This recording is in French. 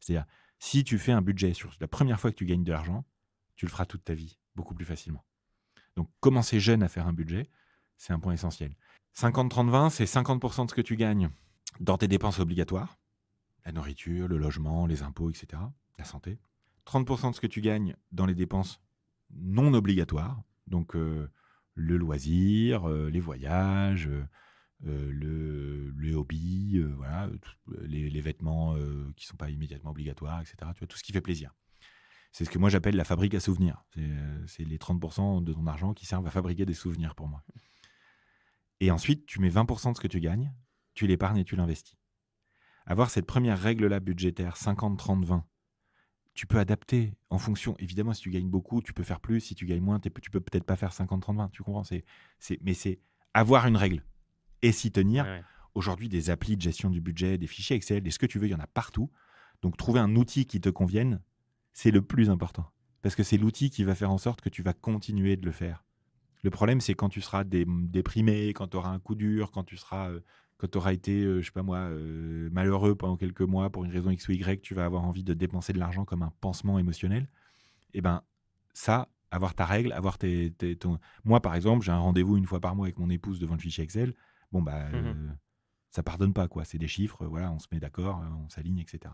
C'est-à-dire, si tu fais un budget sur la première fois que tu gagnes de l'argent, tu le feras toute ta vie, beaucoup plus facilement. Donc, commencer jeune à faire un budget, c'est un point essentiel. 50-30-20, c'est 50% de ce que tu gagnes dans tes dépenses obligatoires, la nourriture, le logement, les impôts, etc., la santé. 30% de ce que tu gagnes dans les dépenses non obligatoires, donc le loisir, les voyages, le hobby, voilà, les vêtements qui ne sont pas immédiatement obligatoires, etc. Tu vois, tout ce qui fait plaisir. C'est ce que moi j'appelle la fabrique à souvenirs. C'est les 30% de ton argent qui servent à fabriquer des souvenirs pour moi. Et ensuite, tu mets 20% de ce que tu gagnes, tu l'épargnes et tu l'investis. Avoir cette première règle-là budgétaire, 50-30-20, tu peux adapter en fonction. Évidemment, si tu gagnes beaucoup, tu peux faire plus. Si tu gagnes moins, tu peux peut-être pas faire 50-30-20. Tu comprends, mais c'est avoir une règle et s'y Ouais, tenir. ouais. Aujourd'hui, des applis de gestion du budget, des fichiers Excel, des ce que tu veux, il y en a partout. Donc, trouver un outil qui te convienne, c'est le plus important. Parce que c'est l'outil qui va faire en sorte que tu vas continuer de le faire. Le problème, c'est quand tu seras déprimé, quand tu auras un coup dur, quand tu auras été, je sais pas moi, malheureux pendant quelques mois pour une raison X ou Y, tu vas avoir envie de dépenser de l'argent comme un pansement émotionnel. Et ben, ça, avoir ta règle, avoir ton... Moi, par exemple, j'ai un rendez-vous une fois par mois avec mon épouse devant le fichier Excel. Bon, bah, Mhm. ça pardonne pas, quoi. C'est des chiffres, voilà, on se met d'accord, on s'aligne, etc.